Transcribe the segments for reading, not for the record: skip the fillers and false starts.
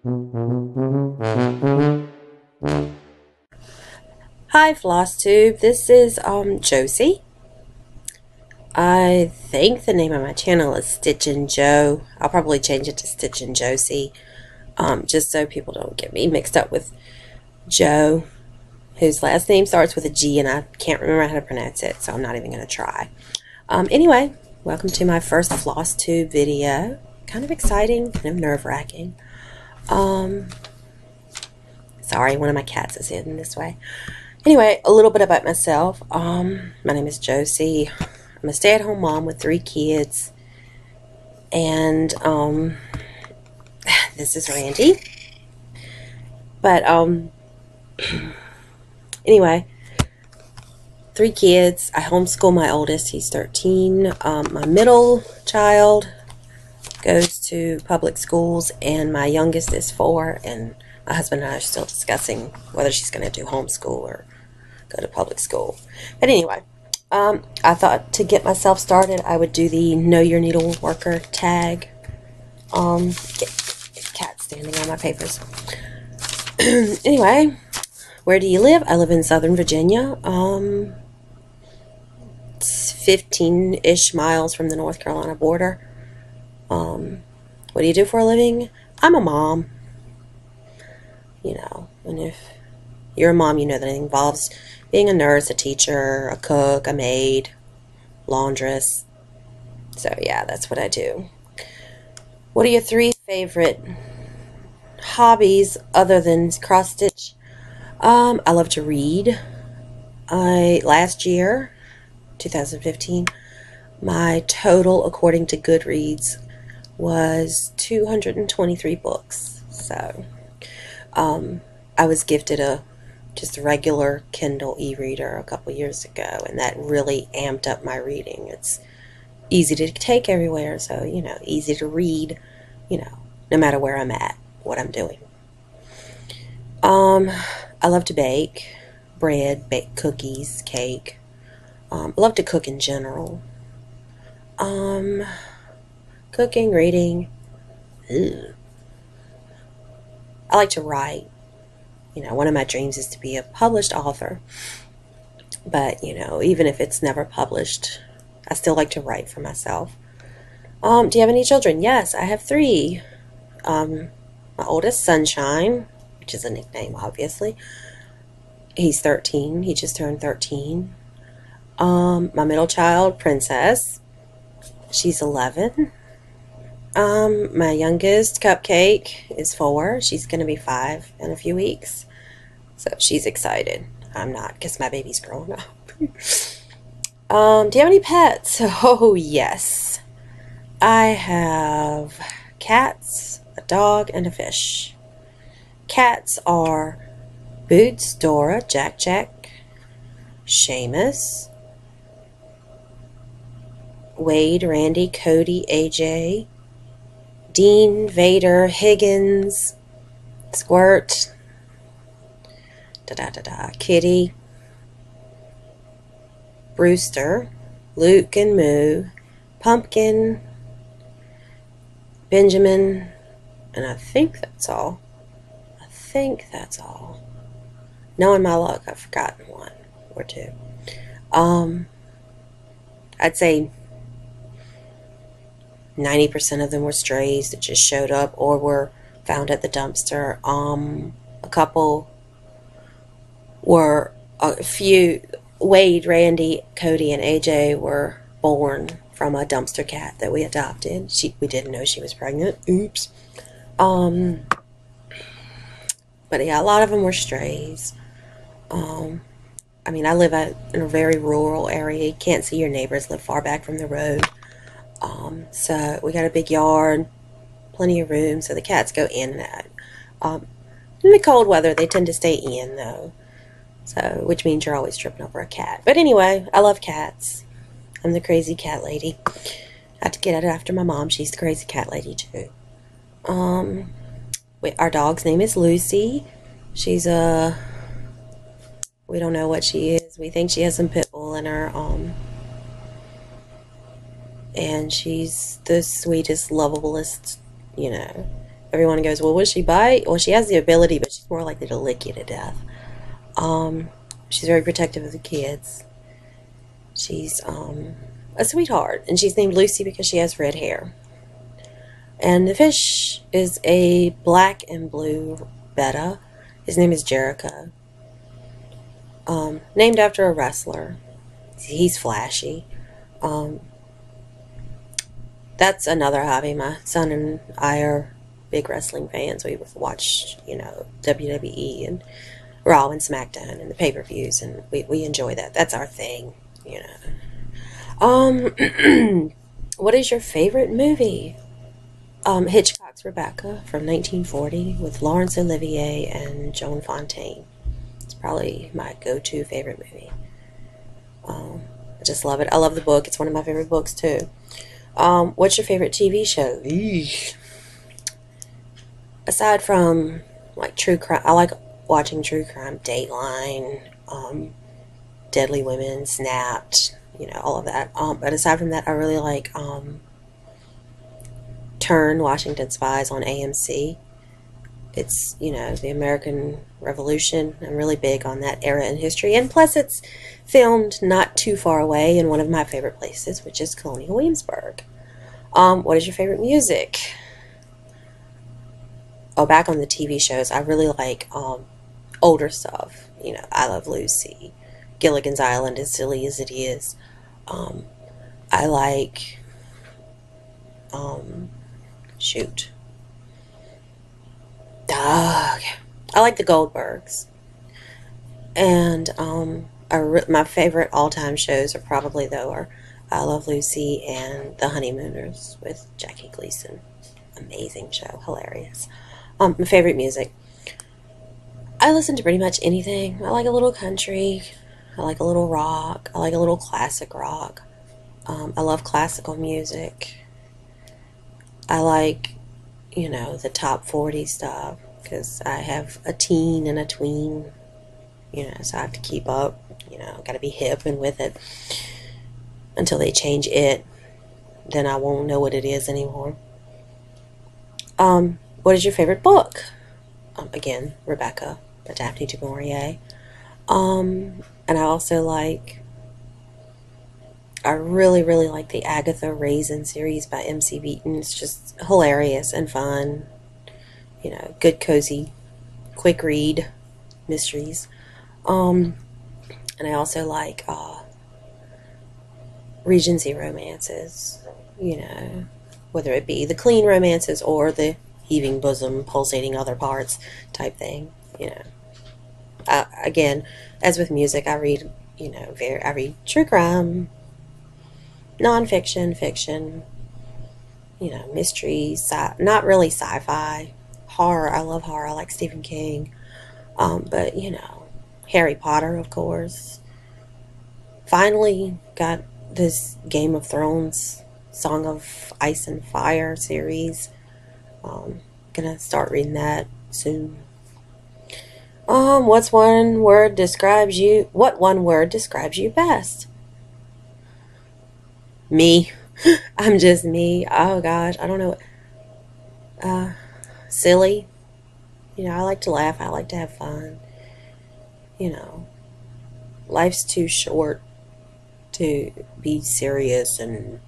Hi FlossTube, this is Josie. I think the name of my channel is Stitch and Joe. I'll probably change it to Stitch and Josie, just so people don't get me mixed up with Joe, whose last name starts with a G and I can't remember how to pronounce it, so I'm not even going to try. Anyway, welcome to my first FlossTube video. Kind of exciting, kind of nerve-wracking. Sorry, one of my cats is hidden this way. Anyway, a little bit about myself. My name is Josie. I'm a stay-at-home mom with 3 kids. And, this is Randy. But, anyway, 3 kids. I homeschool my oldest. He's 13. My middle child goes to public schools, and my youngest is 4, and my husband and I are still discussing whether she's going to do homeschool or go to public school. But anyway, I thought to get myself started, I would do the Know Your Needle Worker tag. Cat standing on my papers. Anyway, where do you live? I live in Southern Virginia. It's 15-ish miles from the North Carolina border. What do you do for a living? I'm a mom. You know, and if you're a mom, you know that it involves being a nurse, a teacher, a cook, a maid, laundress. So yeah, that's what I do. What are your 3 favorite hobbies other than cross stitch? I love to read. Last year, 2015, my total, according to Goodreads, was 223 books. So I was gifted just a regular Kindle e-reader a couple years ago, and that really amped up my reading. It's easy to take everywhere, so, you know, easy to read, you know, no matter where I'm at, what I'm doing. I love to bake bread, bake cookies, cake. I love to cook in general. Cooking, reading. Ew. I like to write. You know, one of my dreams is to be a published author. But, you know, even if it's never published, I still like to write for myself. Do you have any children? Yes, I have 3. My oldest, Sunshine, which is a nickname, obviously. He's 13. He just turned 13. My middle child, Princess. She's 11. My youngest, Cupcake, is 4. She's going to be 5 in a few weeks. So she's excited. I'm not, because my baby's growing up. Do you have any pets? Oh, yes. I have cats, a dog, and a fish. Cats are Boots, Dora, Jack Jack, Seamus, Wade, Randy, Cody, AJ, Dean, Vader, Higgins, Squirt, Kitty, Brewster, Luke and Moo, Pumpkin, Benjamin, and I think that's all. Knowing my luck, I've forgotten 1 or 2. I'd say 90% of them were strays that just showed up or were found at the dumpster. A couple were, a few, Wade, Randy, Cody, and AJ were born from a dumpster cat that we adopted. We didn't know she was pregnant. Oops. But yeah, a lot of them were strays. I mean, I live in a very rural area. You can't see your neighbors, live far back from the road. So we got a big yard, plenty of room, so the cats go in and out. In the cold weather, they tend to stay in, though. So, which means you're always tripping over a cat. But anyway, I love cats. I'm the crazy cat lady. I have to get it after my mom. She's the crazy cat lady, too. Our dog's name is Lucy. She's we don't know what she is. We think she has some pit bull in her. And she's the sweetest, lovablest, you know. everyone goes, well, will she bite? Well, she has the ability, but she's more likely to lick you to death. She's very protective of the kids. She's a sweetheart, and she's named Lucy because she has red hair. And the fish is a black and blue betta. His name is Jericho. Named after a wrestler. He's flashy. That's another hobby. My son and I are big wrestling fans. We watch, WWE and Raw and SmackDown and the pay-per-views, and we enjoy that. That's our thing, What is your favorite movie? Hitchcock's Rebecca from 1940 with Laurence Olivier and Joan Fontaine. It's probably my go-to favorite movie. I just love it. I love the book. It's one of my favorite books, too. What's your favorite TV show? Eesh. Aside from, like, true crime, I like watching true crime. Dateline, Deadly Women, Snapped, all of that. But aside from that, I really like Turn, Washington Spies on AMC. It's, the American Revolution. I'm really big on that era in history. And plus, it's filmed not too far away in one of my favorite places, which is Colonial Williamsburg. What is your favorite music? Oh, back on the TV shows, I really like older stuff. I Love Lucy, Gilligan's Island, as silly as it is. I like, I like the Goldbergs. And my favorite all-time shows are probably, though, I Love Lucy and The Honeymooners with Jackie Gleason. Amazing show. Hilarious. My favorite music. I listen to pretty much anything. I like a little country. I like a little rock. I like a little classic rock. I love classical music. I like, the top 40 stuff because I have a teen and a tween, so I have to keep up, got to be hip and with it until they change it. Then I won't know what it is anymore. What is your favorite book? Again, Rebecca by Daphne du Maurier. And I really, really like the Agatha Raisin series by M.C. Beaton. It's just hilarious and fun. Good, cozy, quick read mysteries. And I also like Regency romances, whether it be the clean romances or the heaving bosom, pulsating other parts type thing, Again, as with music, I read, I read true crime, nonfiction, fiction, mystery, not really sci-fi, horror. I love horror. I like Stephen King. But, Harry Potter, of course. Finally got this Game of Thrones Song of Ice and Fire series. Gonna start reading that soon. What one word describes you best? Me. I'm just me. Oh gosh, I don't know. Silly. I like to laugh. I like to have fun. Life's too short to be serious and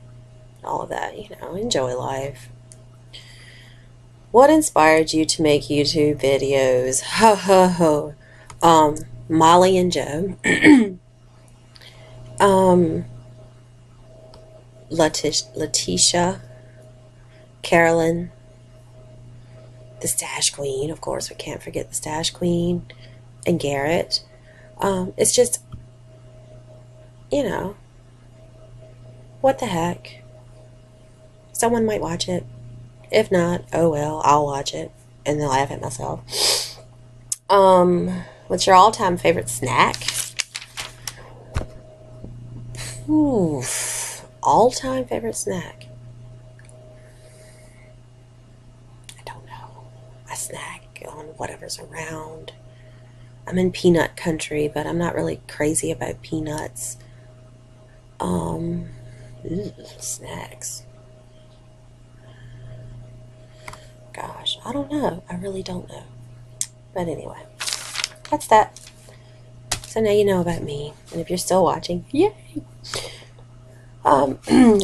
all of that. Enjoy life. What inspired you to make YouTube videos? Ho ho ho. Molly and Joe. Letitia, Carolyn, the Stash Queen, of course, we can't forget the Stash Queen, and Garrett. It's just, what the heck? Someone might watch it. If not, oh well, I'll watch it and then laugh at myself. What's your all-time favorite snack? All-time favorite snack? I don't know. I snack on whatever's around. I'm in peanut country, but I'm not really crazy about peanuts. Snacks. Gosh, I don't know. I really don't know. But anyway, that's that. So now you know about me. And if you're still watching, yay! I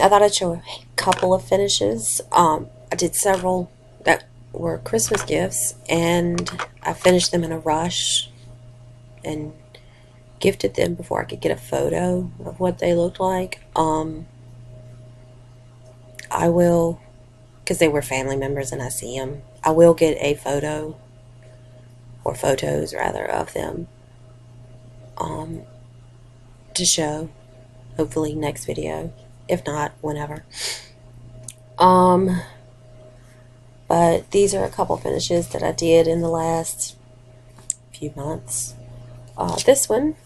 thought I'd show a couple of finishes. I did several that were Christmas gifts, and I finished them in a rush and gifted them before I could get a photo of what they looked like. I will, because they were family members and I see them, I will get a photo, or photos rather, of them to show, hopefully next video, if not whenever. But these are a couple finishes that I did in the last few months. This one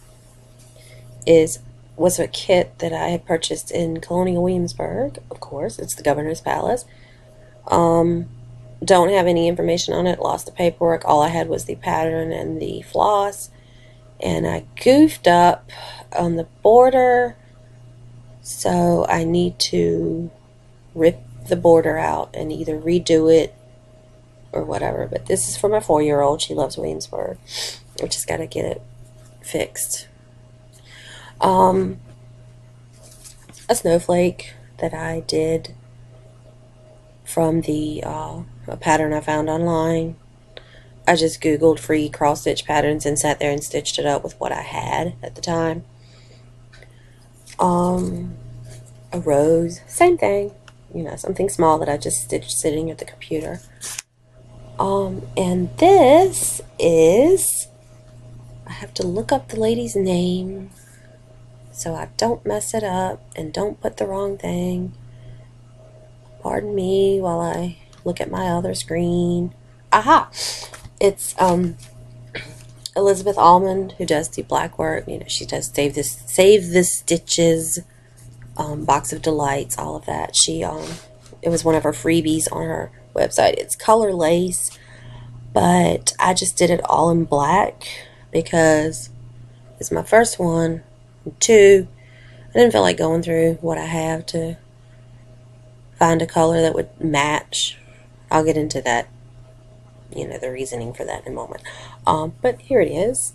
was a kit that I had purchased in Colonial Williamsburg. Of course, it's the Governor's Palace. Don't have any information on it. Lost the paperwork. All I had was the pattern and the floss, and I goofed up on the border, so I need to rip the border out and either redo it or whatever. But this is for my 4-year-old. She loves Williamsburg. I just got to get it fixed. A snowflake that I did from the a pattern I found online. I just googled free cross stitch patterns and sat there and stitched it up with what I had at the time. A rose, same thing, you know, something small that I just stitched sitting at the computer. And this is, I have to look up the lady's name so I don't mess it up and don't put the wrong thing. Pardon me while I look at my other screen. Aha! It's Elizabeth Almond, who does the black work. You know, she does Save the Stitches, Box of Delights, all of that. She it was one of her freebies on her website. It's color lace, but I just did it all in black because it's my first one. And 2, I didn't feel like going through what I have to find a color that would match. I'll get into that, you know, the reasoning for that in a moment. But here it is.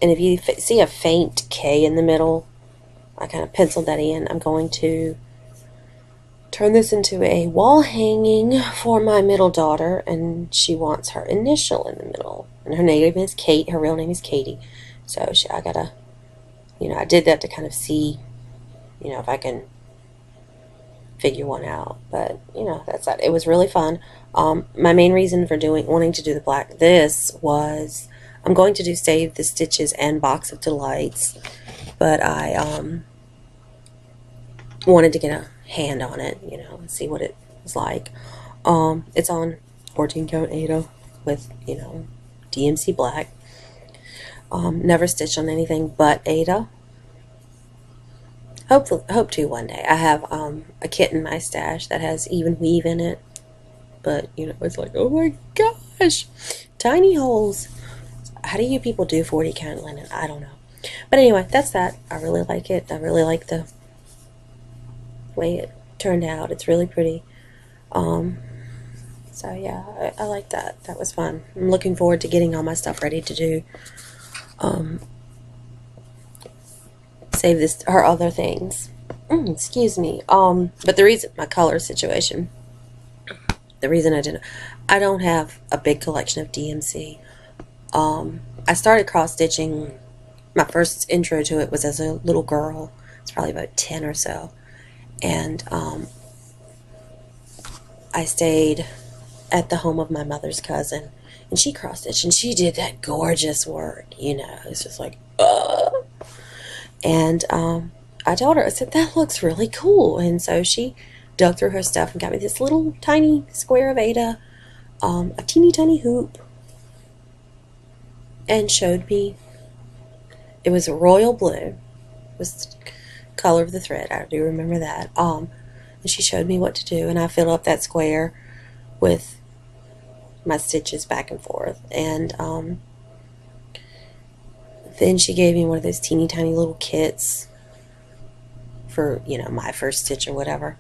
And if you see a faint K in the middle, I kind of penciled that in. I'm going to turn this into a wall hanging for my middle daughter, and she wants her initial in the middle. And her name is Kate. Her real name is Katie. So I gotta, you know, I did that to kind of see, you know, if I can figure one out. But, you know, that's that. It was really fun. My main reason for wanting to do the black this was I'm going to do Save the Stitches and Box of Delights, but I wanted to get a hand on it, you know, and see what it was like. It's on 14 count Aida with, you know, DMC black. Never stitched on anything but Aida. Hope to one day. I have a kit in my stash that has even weave in it, but you know, it's like, oh my gosh, tiny holes. How do you people do 40 count linen? I don't know. But anyway, that's that. I really like it. I really like the way it turned out. It's really pretty. So yeah, I like that. That was fun. I'm looking forward to getting all my stuff ready to do Save this, her other things. Excuse me. But the reason, my color situation, the reason I don't have a big collection of DMC. I started cross stitching. My first intro to it was as a little girl. It's probably about 10 or so, and I stayed at the home of my mother's cousin, and she cross stitched, and she did that gorgeous work. You know, it's just like, and I told her, I said, that looks really cool. And so she dug through her stuff and got me this little tiny square of Aida, a teeny tiny hoop, and showed me. It was royal blue, was the color of the thread. I do remember that. And she showed me what to do, and I filled up that square with my stitches back and forth. And then she gave me one of those teeny tiny little kits for, you know, my first stitch or whatever.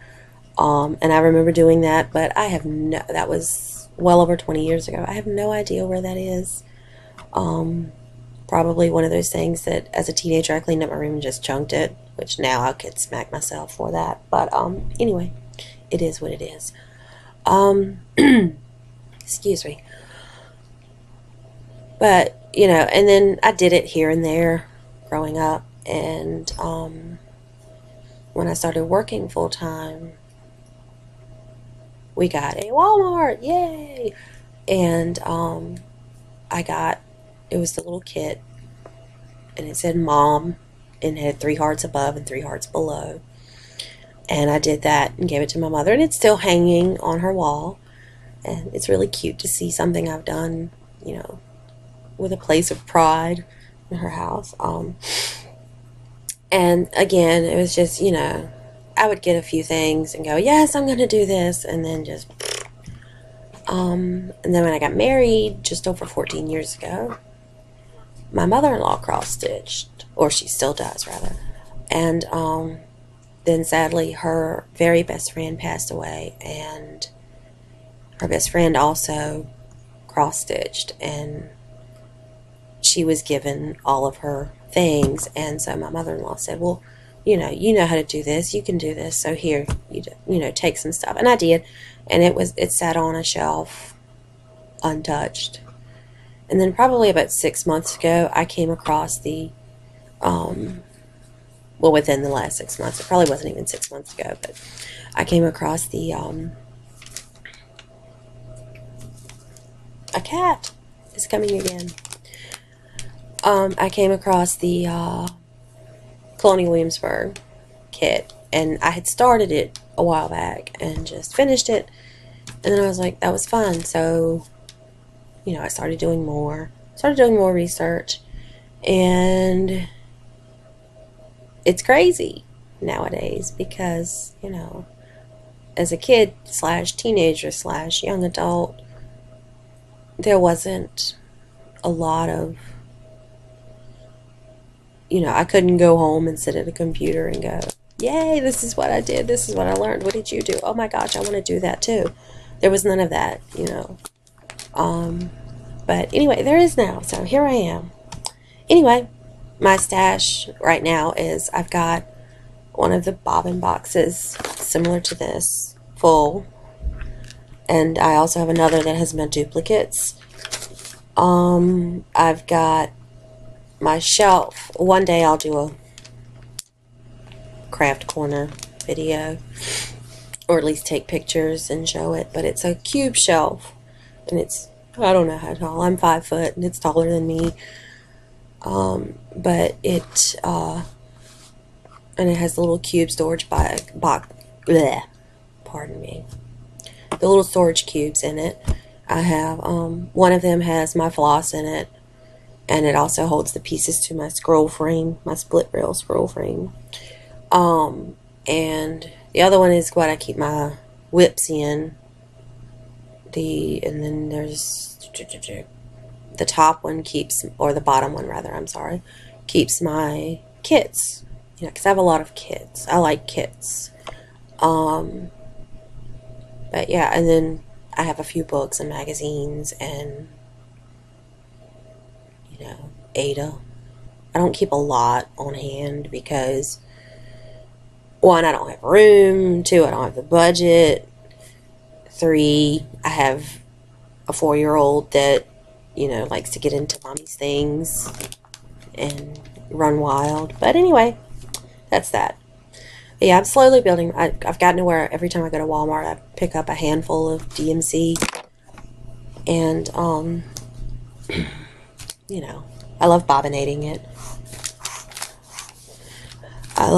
And I remember doing that, but I have that was well over 20 years ago. I have no idea where that is. Probably one of those things that as a teenager I cleaned up my room and just chunked it, which now I could smack myself for that. But anyway, it is what it is. Excuse me. But, you know, and then I did it here and there growing up. And when I started working full time, we got a Walmart, yay! And it was the little kit, and it said Mom, and it had 3 hearts above and 3 hearts below. And I did that and gave it to my mother, and it's still hanging on her wall. And it's really cute to see something I've done, you know, with a place of pride in her house. And again, it was just, you know, I would get a few things and go, yes, I'm going to do this, and then just, and then when I got married just over 14 years ago, my mother-in-law cross-stitched, or she still does, rather. And then sadly, her very best friend passed away, and her best friend also cross-stitched, and she was given all of her things. And so my mother-in-law said, well, you know how to do this, you can do this, so here, you know, take some stuff. And I did, and it sat on a shelf untouched. And then probably about 6 months ago, I came across the, well, within the last 6 months, it probably wasn't even 6 months ago, but I came across the, a cat is coming again. I came across the, Colonial Williamsburg kit, and I had started it a while back and just finished it, and then I was like, that was fun. So, you know, I started doing more research, and it's crazy nowadays because, you know, as a kid / teenager / young adult, there wasn't a lot of, you know, I couldn't go home and sit at a computer and go, yay, this is what I did, this is what I learned, what did you do? Oh my gosh, I want to do that too. There was none of that, you know. But anyway, there is now, so here I am. Anyway, my stash right now is, I've got one of the bobbin boxes similar to this, full, and I also have another that has my duplicates. I've got my shelf. One day I'll do a craft corner video, or at least take pictures and show it, but it's a cube shelf, and it's, I don't know how tall, I'm 5 foot, and it's taller than me, but it, and it has the little cube storage box, pardon me, the little storage cubes in it. I have, one of them has my floss in it, and it also holds the pieces to my scroll frame, my split rail scroll frame. And the other one is what I keep my whips in. And then there's the top one keeps, or the bottom one rather, I'm sorry, keeps my kits. You know, because I have a lot of kits. I like kits. But yeah, and then I have a few books and magazines and, you know, Ada. I don't keep a lot on hand because, 1, I don't have room, 2, I don't have the budget, 3, I have a 4-year-old that, you know, likes to get into mommy's things and run wild. But anyway, that's that. But yeah, I'm slowly building. I've gotten to where every time I go to Walmart, I pick up a handful of DMC. And, you know, I love bobbinating it. I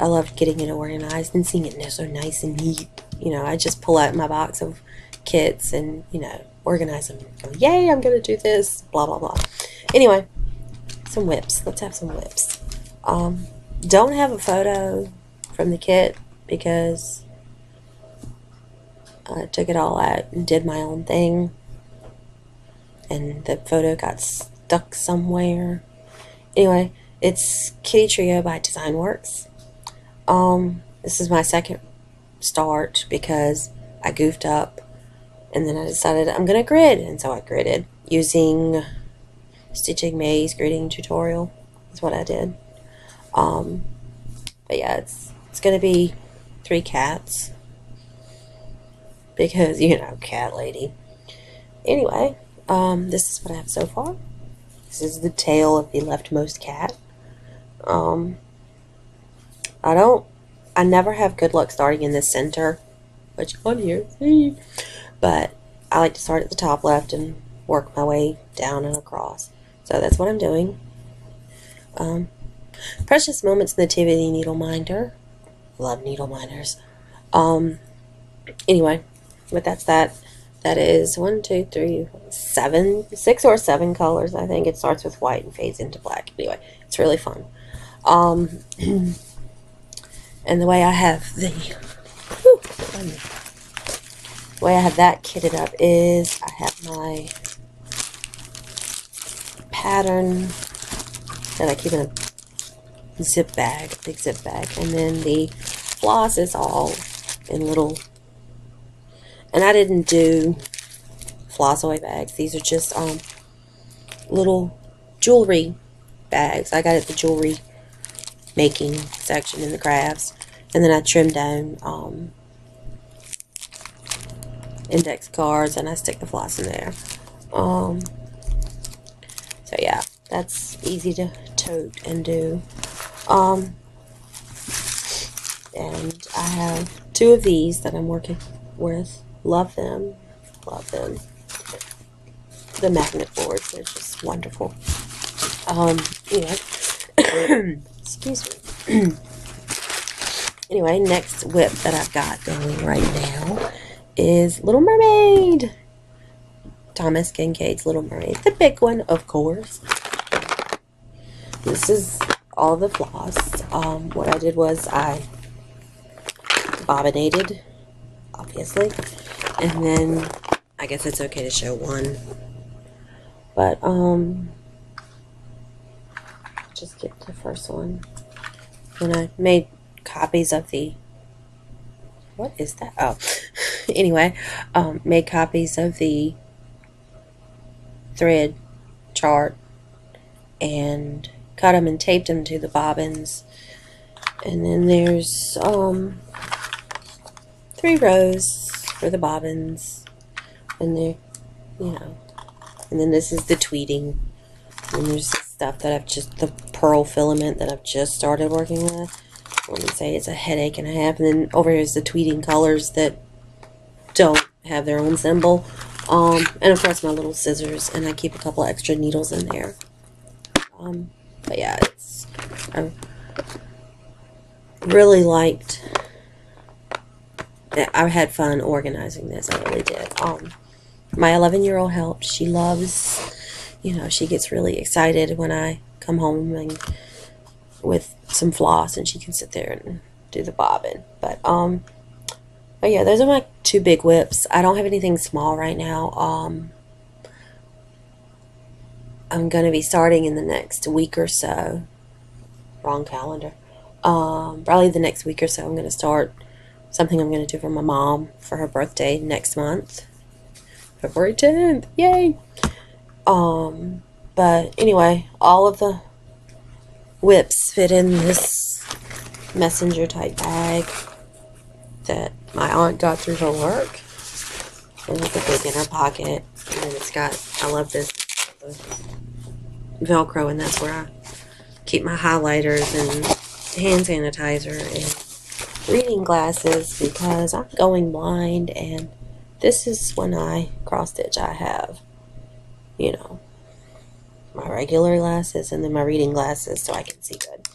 love getting it organized and seeing it so nice and neat. You know, I just pull out my box of kits and, you know, organize them. Go, yay, I'm going to do this, blah, blah, blah. Anyway, some whips. Let's have some whips. Don't have a photo from the kit because I took it all out and did my own thing. And the photo got stuck somewhere. Anyway, it's Kitty Trio by Designworks. This is my second start because I goofed up, and then I decided I'm going to grid, and so I gridded using Stitching May's gridding tutorial. That's what I did. But yeah, it's going to be 3 cats because, you know, cat lady. Anyway, this is what I have so far. This is the tail of the leftmost cat. I never have good luck starting in the center, which on here, but I like to start at the top left and work my way down and across. So that's what I'm doing. Precious Moments Nativity Needle Minder. Love needle minders. Anyway, but that's that. That is 1, 2, 3, 7, 6 or 7 colors. I think it starts with white and fades into black. Anyway, it's really fun. And the way I have that kitted up is I have my pattern that I keep in a zip bag, big zip bag, and then the floss is all in little, and I didn't do floss away bags. These are just little jewelry bags. I got it at the jewelry making section in the crafts, and then I trimmed down index cards and I stick the floss in there. So yeah, that's easy to tote and do. And I have 2 of these that I'm working with. Love them. Love them. The magnet boards, they're just wonderful. Anyway. Excuse me. Anyway, next whip that I've got going right now is Little Mermaid. Thomas Kincaid's Little Mermaid. The big one, of course. This is all the floss. What I did was I bobbinated, obviously, and then I guess it's okay to show one, but just get the first one. And I made copies of the, what is that? Oh, anyway, made copies of the thread chart and cut them and taped them to the bobbins. And then there's 3 rows for the bobbins, and there, you know, and then this is the tweeting, and there's the stuff that I've just, the pearl filament that I've just started working with. I wouldn't say it's a headache and a half. And then over here is the tweeting colors that don't have their own symbol, and of course my little scissors, and I keep a couple extra needles in there. But yeah, it's, I really liked, I had fun organizing this. I really did. My 11-year-old helped. She loves, you know, she gets really excited when I come home and with some floss, and she can sit there and do the bobbin. But yeah, those are my 2 big whips. I don't have anything small right now. I'm going to be starting in the next week or so. Wrong calendar. Probably the next week or so I'm going to start something I'm going to do for my mom for her birthday next month. February 10th. Yay! But anyway, all of the whips fit in this messenger type bag that my aunt got through her work. And it's a big inner pocket. And then it's got, I love this Velcro, and that's where I keep my highlighters and hand sanitizer and reading glasses, because I'm going blind, and this is when I cross stitch. I have, you know, my regular glasses and then my reading glasses so I can see good.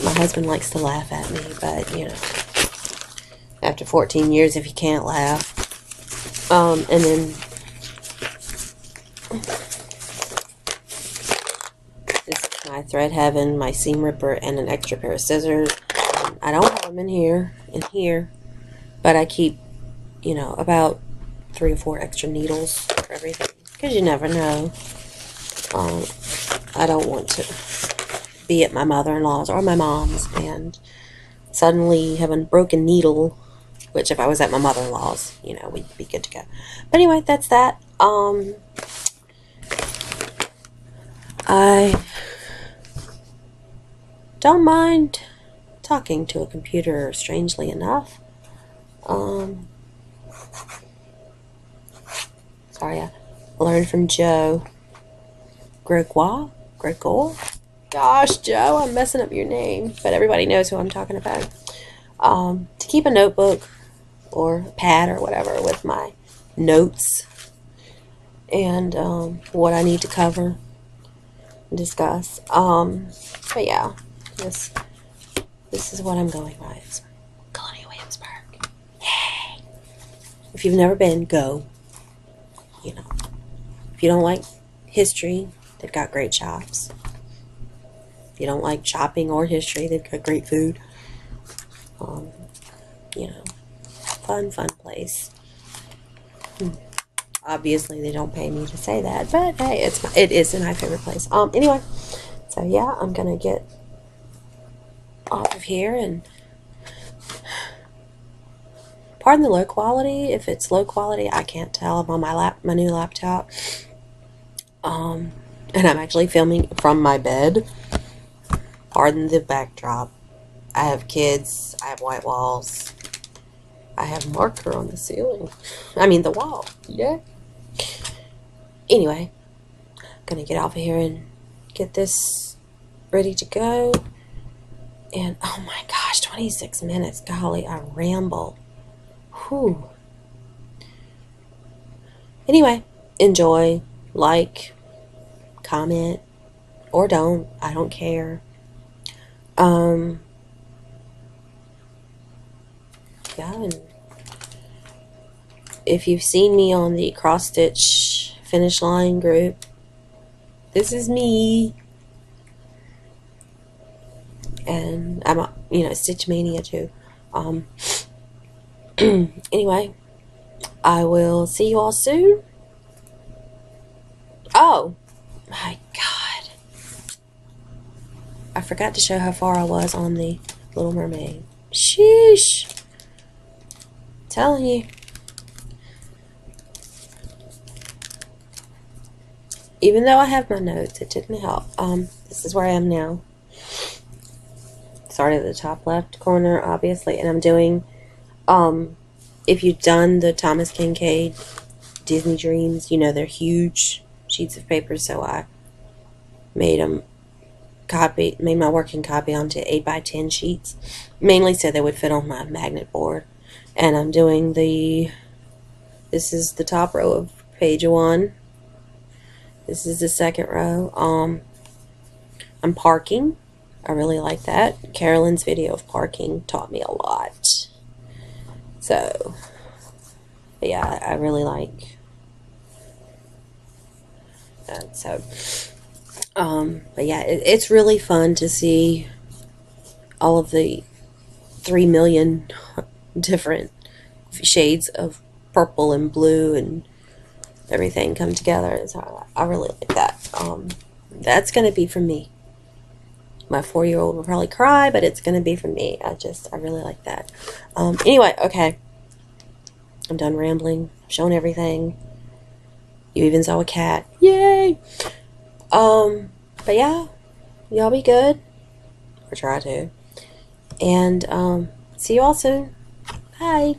My husband likes to laugh at me, but you know, after 14 years, if you can't laugh. And then this is my thread heaven, my seam ripper, and an extra pair of scissors. I don't have them in here, but I keep, you know, about 3 or 4 extra needles for everything, because you never know. I don't want to be at my mother-in-law's or my mom's and suddenly have a broken needle Which if I was at my mother-in-law's, you know, we'd be good to go. But anyway, that's that. I don't mind talking to a computer, strangely enough. Sorry, I learned from Joe Gregor. Gosh, Joe, I'm messing up your name, but everybody knows who I'm talking about. To keep a notebook or a pad or whatever with my notes and what I need to cover and discuss. But yeah, this is what I'm going by. It's Colonial Williamsburg. Yay! If you've never been, go. You know, if you don't like history, they've got great shops. If you don't like shopping or history, they've got great food. You know, fun place. Obviously, they don't pay me to say that, but hey, it is my favorite place. Anyway, so yeah, I'm gonna get off of here, and pardon the low quality. If it's low quality, I can't tell. I'm on my new laptop, and I'm actually filming from my bed. Pardon the backdrop. I have kids. I have white walls. I have marker on the ceiling. I mean the wall. Yeah. Anyway, I'm gonna get off of here and get this ready to go. And oh my gosh, 26 minutes. Golly, I ramble. Whew. Anyway, enjoy, like, comment, or don't. I don't care. Yeah, and if you've seen me on the cross stitch finish line group, this is me. And I'm a, you know, Stitch Mania too. Anyway, I will see you all soon. Oh my God, I forgot to show how far I was on the Little Mermaid. Sheesh. Telling you. Even though I have my notes, it didn't help. This is where I am now. Started at the top left corner, obviously, and I'm doing, if you've done the Thomas Kincaid Disney Dreams, you know they're huge sheets of paper, so I made my working copy onto 8x10 sheets, mainly so they would fit on my magnet board. And I'm doing this is the top row of page 1. This is the second row. I'm parking. I really like that. Carolyn's video of parking taught me a lot. So, but yeah, I really like that. So, but yeah, it's really fun to see all of the 3 million different shades of purple and blue and everything come together. So I really like that. That's gonna be for me. My 4-year-old will probably cry, but it's gonna be for me. I really like that. Anyway, okay, I'm done rambling. I've shown everything. You even saw a cat. Yay! But yeah, y'all be good, or try to, and see you all soon. Bye.